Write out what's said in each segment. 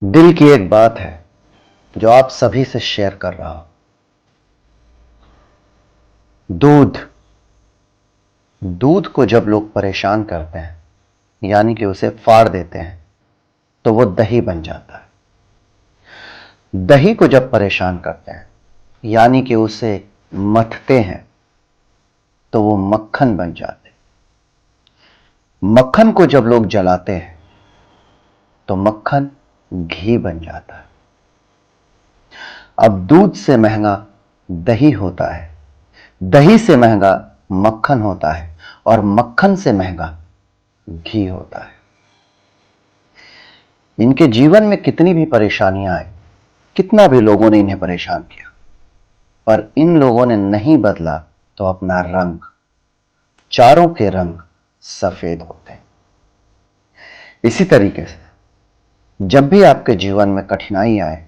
दिल की एक बात है जो आप सभी से शेयर कर रहा हूं। दूध दूध को जब लोग परेशान करते हैं यानी कि उसे फाड़ देते हैं तो वो दही बन जाता है। दही को जब परेशान करते हैं यानी कि उसे मथते हैं तो वो मक्खन बन जाते हैं। मक्खन को जब लोग जलाते हैं तो मक्खन घी बन जाता है। अब दूध से महंगा दही होता है, दही से महंगा मक्खन होता है और मक्खन से महंगा घी होता है। इनके जीवन में कितनी भी परेशानियां आई, कितना भी लोगों ने इन्हें परेशान किया, पर इन लोगों ने नहीं बदला तो अपना रंग। चारों के रंग सफेद होते हैं। इसी तरीके से जब भी आपके जीवन में कठिनाई आए,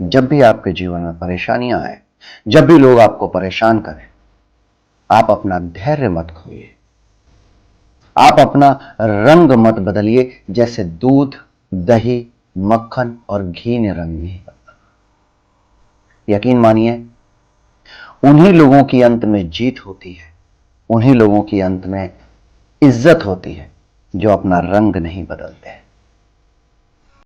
जब भी आपके जीवन में परेशानियां आए, जब भी लोग आपको परेशान करें, आप अपना धैर्य मत खोइए, आप अपना रंग मत बदलिए। जैसे दूध, दही, मक्खन और घी ने रंग नहीं बदला। यकीन मानिए, उन्हीं लोगों की अंत में जीत होती है, उन्हीं लोगों की अंत में इज्जत होती है जो अपना रंग नहीं बदलते हैं।